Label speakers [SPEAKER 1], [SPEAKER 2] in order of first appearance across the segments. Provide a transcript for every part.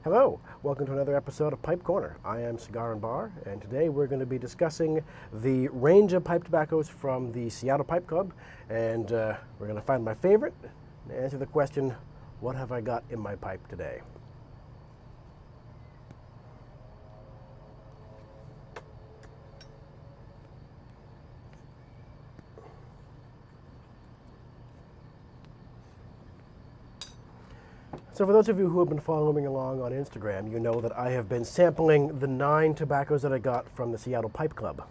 [SPEAKER 1] Hello, welcome to another episode of Pipe Corner. I am Cigar and Bar, and today we're going to be discussing the range of pipe tobaccos from the Seattle Pipe Club, and we're going to find my favorite and answer the question, what have I got in my pipe today? So for those of you who have been following along on Instagram, you know that I have been sampling the 9 tobaccos that I got from the Seattle Pipe Club.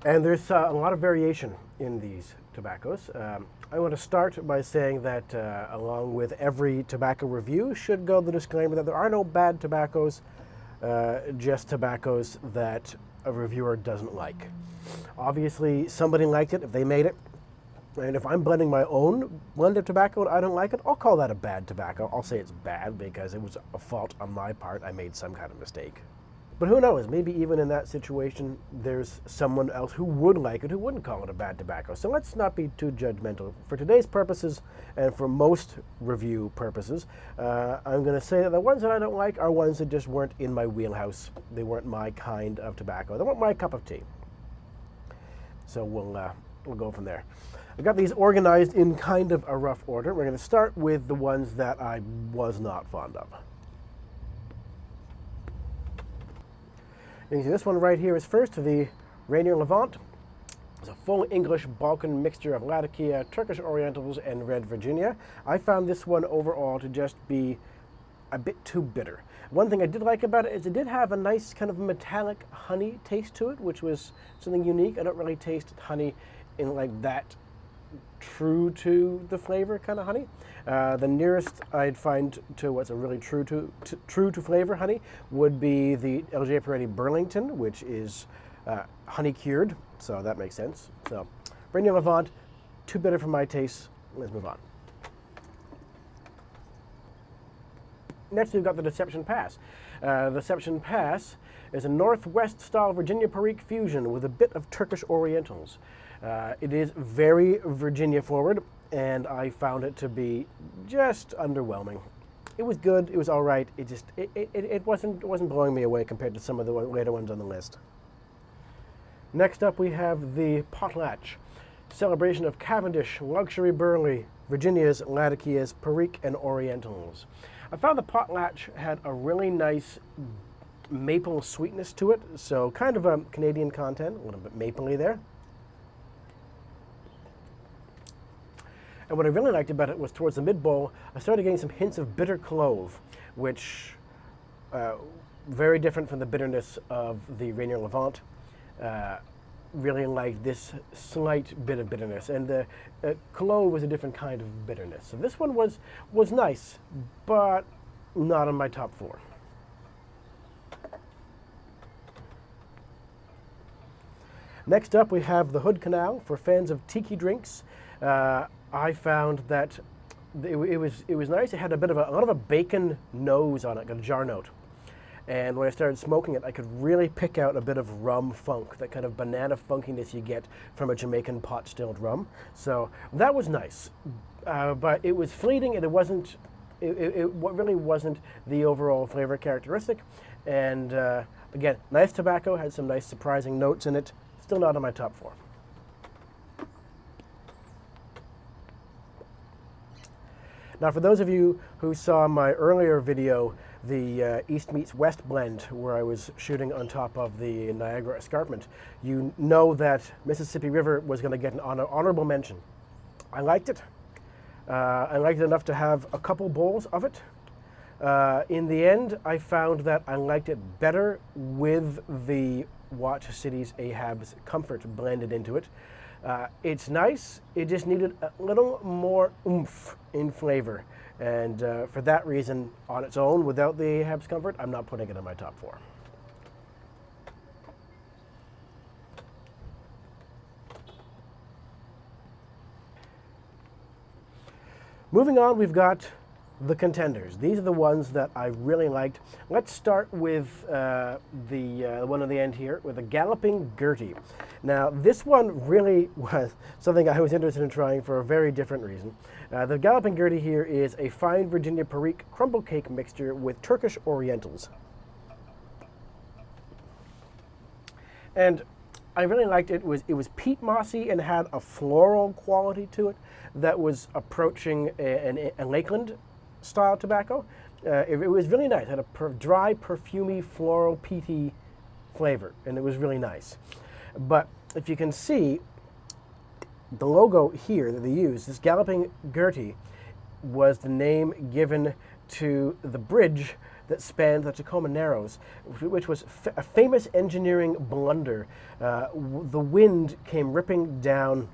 [SPEAKER 1] And there's a lot of variation in these tobaccos. I want to start by saying that along with every tobacco review should go the disclaimer that there are no bad tobaccos, just tobaccos that a reviewer doesn't like. Obviously, somebody liked it if they made it. And if I'm blending my own blend of tobacco and I don't like it, I'll call that a bad tobacco. I'll say it's bad because it was a fault on my part. I made some kind of mistake. But who knows, maybe even in that situation, there's someone else who would like it, who wouldn't call it a bad tobacco. So let's not be too judgmental. For today's purposes, and for most review purposes, I'm going to say that the ones that I don't like are ones that just weren't in my wheelhouse. They weren't my kind of tobacco. They weren't my cup of tea. So we'll go from there. I got these organized in kind of a rough order. We're going to start with the ones that I was not fond of. You can see this one right here is first, the Rainier Levant. It's a full English Balkan mixture of Latakia, Turkish Orientals, and Red Virginia. I found this one overall to just be a bit too bitter. One thing I did like about it is it did have a nice kind of metallic honey taste to it, which was something unique. I don't really taste honey in like that true to the flavor kind of honey. The nearest I'd find to what's a really true to flavor honey would be the LJ Peretti Burlington, which is honey cured, so that makes sense. So Rainier Levant, too bitter for my taste. Let's move on. Next, we've got the Deception Pass. Deception Pass is a Northwest-style Virginia Perique fusion with a bit of Turkish Orientals. It is very Virginia forward, and I found it to be just underwhelming. It was good. It was all right. It wasn't blowing me away compared to some of the later ones on the list. Next up, we have the Potlatch, celebration of Cavendish, Luxury Burley, Virginia's, Latakias, Perique, and Orientals. I found the Potlatch had a really nice maple sweetness to it, so kind of a Canadian content, a little bit mapley there. And what I really liked about it was towards the mid-bowl, I started getting some hints of bitter clove, which very different from the bitterness of the Rainier Levant. Really liked this slight bit of bitterness, and the clove was a different kind of bitterness. So this one was nice, but not in my top 4. Next up, we have the Hood Canal for fans of tiki drinks. I found that it was nice. It had a lot of a bacon nose on it, got a jar note. And when I started smoking it, I could really pick out a bit of rum funk, that kind of banana funkiness you get from a Jamaican pot stilled rum. So that was nice, but it was fleeting, and it really wasn't the overall flavor characteristic. And again, nice tobacco, had some nice surprising notes in it. Still not in my top 4. Now, for those of you who saw my earlier video, the East Meets West blend, where I was shooting on top of the Niagara Escarpment, you know that Mississippi River was going to get an honorable mention. I liked it. I liked it enough to have a couple bowls of it. In the end, I found that I liked it better with the Watch City's Ahab's Comfort blended into it. It's nice, it just needed a little more oomph in flavor. And for that reason, on its own, without the Ahab's Comfort, I'm not putting it in my top 4. Moving on, we've got the contenders. These are the ones that I really liked. Let's start with the one on the end here, with the Galloping Gertie. Now, this one really was something I was interested in trying for a very different reason. The Galloping Gertie here is a fine Virginia Perique crumble cake mixture with Turkish Orientals. And I really liked it. It was peat mossy and had a floral quality to it that was approaching a Lakeland style tobacco. It was really nice. It had a dry, perfumey, floral, peaty flavor, and it was really nice. But if you can see, the logo here that they use, this Galloping Gertie, was the name given to the bridge that spanned the Tacoma Narrows, which was a famous engineering blunder. The wind came ripping down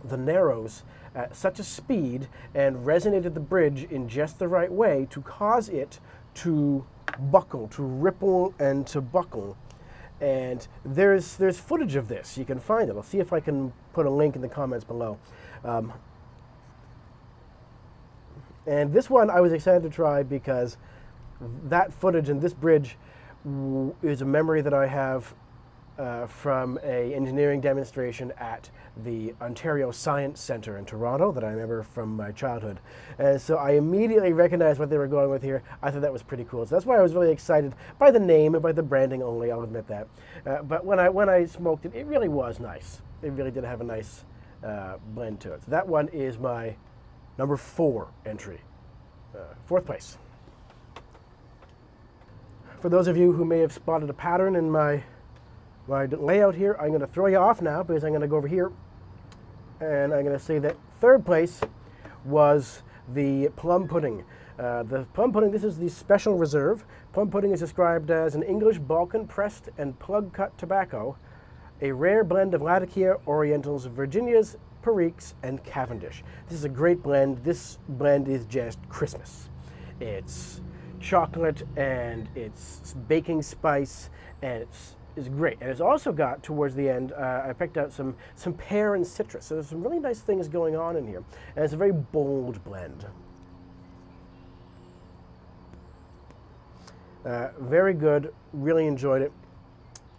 [SPEAKER 1] the Narrows at such a speed and resonated the bridge in just the right way to cause it to buckle, to ripple and to buckle. And there's footage of this. You can find it. I'll see if I can put a link in the comments below. And this one I was excited to try because that footage and this bridge is a memory that I have from an engineering demonstration at the Ontario Science Centre in Toronto that I remember from my childhood. And so I immediately recognized what they were going with here. I thought that was pretty cool. So that's why I was really excited by the name and by the branding only, I'll admit that. But when I smoked it, it really was nice. It really did have a nice blend to it. So that one is my number 4 entry, 4th place. For those of you who may have spotted a pattern in my layout here, I'm going to throw you off now because I'm going to go over here and I'm going to say that 3rd place was the plum pudding. The plum pudding, this is the special reserve. Plum pudding is described as an English Balkan pressed and plug cut tobacco, a rare blend of Latakia, Orientals, Virginias, Periques, and Cavendish. This is a great blend. This blend is just Christmas. It's chocolate and it's baking spice and it's great. And it's also got, towards the end, I picked out some pear and citrus. So there's some really nice things going on in here. And it's a very bold blend. Very good, really enjoyed it.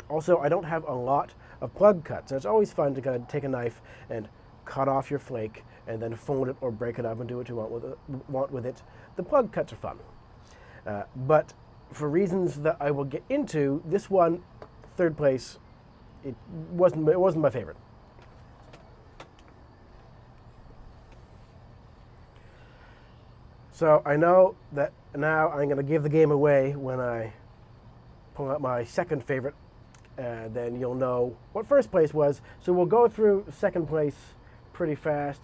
[SPEAKER 1] Also, I don't have a lot of plug cuts. So it's always fun to kind of take a knife and cut off your flake and then fold it or break it up and do what you want with it. The plug cuts are fun. But for reasons that I will get into, this one, 3rd place, it wasn't my favorite. So I know that now I'm going to give the game away when I pull out my 2nd favorite. Then you'll know what 1st place was. So we'll go through 2nd place pretty fast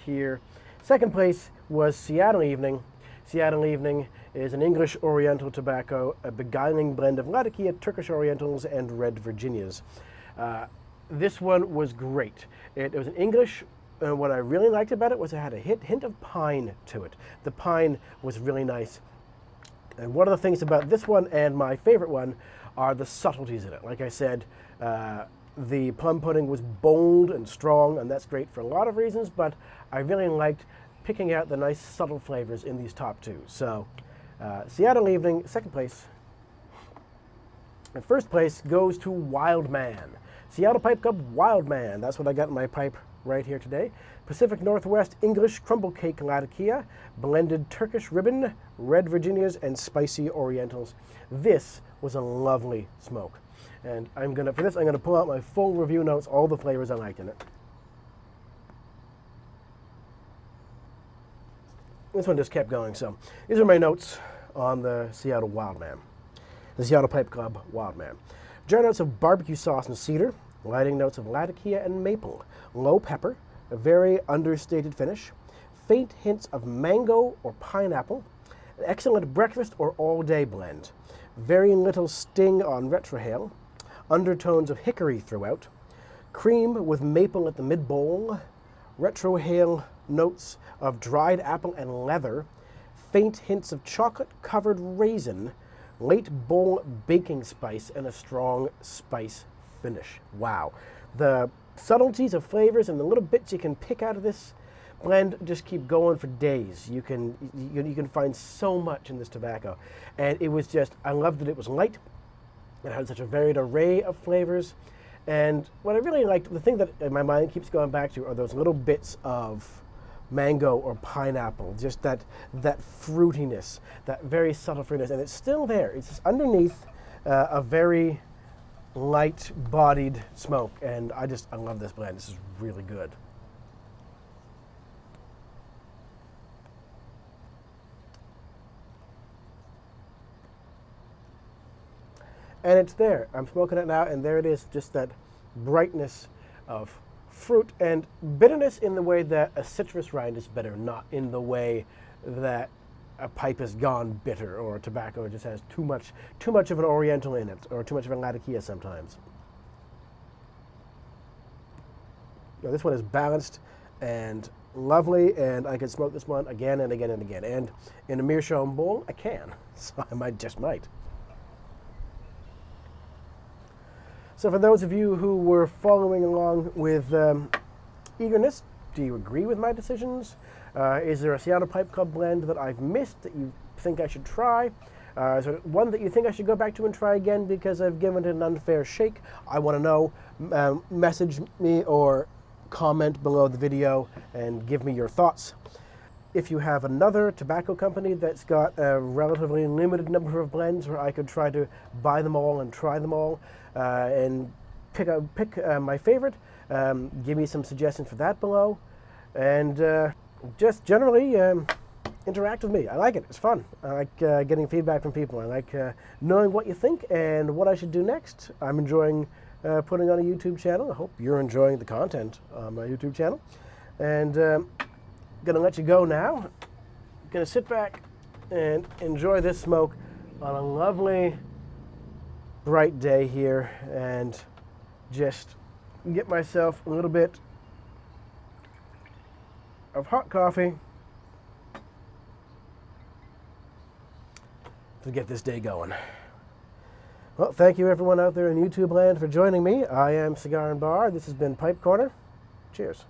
[SPEAKER 1] here. 2nd place was Seattle Evening. Seattle Evening is an English Oriental tobacco, a beguiling blend of Latakia, Turkish Orientals, and Red Virginias. This one was great. It was an English, what I really liked about it was it had a hint of pine to it. The pine was really nice. And one of the things about this one and my favorite one are the subtleties in it. Like I said, the plum pudding was bold and strong, and that's great for a lot of reasons, but I really liked picking out the nice subtle flavors in these top 2. So Seattle Evening, 2nd place. And 1st place goes to Wild Man. Seattle Pipe Club Wild Man. That's what I got in my pipe right here today. Pacific Northwest English Crumble Cake Latakia, blended Turkish Ribbon, Red Virginias, and Spicy Orientals. This was a lovely smoke. And for this, I'm gonna pull out my full review notes, all the flavors I liked in it. This one just kept going, so these are my notes on the Seattle Wild Man. The Seattle Pipe Club Wild Man. Dry notes of barbecue sauce and cedar, lighting notes of Latakia and maple, low pepper, a very understated finish, faint hints of mango or pineapple, an excellent breakfast or all-day blend, very little sting on retrohale, undertones of hickory throughout, cream with maple at the mid-bowl, retrohale notes of dried apple and leather, faint hints of chocolate-covered raisin, late bowl baking spice, and a strong spice finish. Wow. The subtleties of flavors and the little bits you can pick out of this blend just keep going for days. You can find so much in this tobacco, and it was just, I loved that it was light. It had such a varied array of flavors, and what I really liked, the thing that in my mind keeps going back to, are those little bits of mango or pineapple, just that fruitiness, that very subtle fruitiness, and it's still there. It's just underneath a very light-bodied smoke, and I love this blend. This is really good. And it's there. I'm smoking it now, and there it is, just that brightness of fruit and bitterness in the way that a citrus rind is bitter, not in the way that a pipe has gone bitter, or a tobacco just has too much of an oriental in it, or too much of a latakia sometimes. Now, this one is balanced and lovely, and I can smoke this one again and again and again. And in a meerschaum bowl, I can, so I just might. So for those of you who were following along with eagerness, do you agree with my decisions? Is there a Seattle Pipe Club blend that I've missed that you think I should try? Is there one that you think I should go back to and try again because I've given it an unfair shake? I want to know. Message me or comment below the video and give me your thoughts. If you have another tobacco company that's got a relatively limited number of blends where I could try to buy them all and try them all and pick my favorite, give me some suggestions for that below. And just generally interact with me. I like it. It's fun. I like getting feedback from people. I like knowing what you think and what I should do next. I'm enjoying putting on a YouTube channel. I hope you're enjoying the content on my YouTube channel. And gonna let you go now. Gonna sit back and enjoy this smoke on a lovely bright day here, and just get myself a little bit of hot coffee to get this day going. Well, thank you everyone out there in YouTube land for joining me. I am Cigar and Bar. This has been Pipe Corner. Cheers.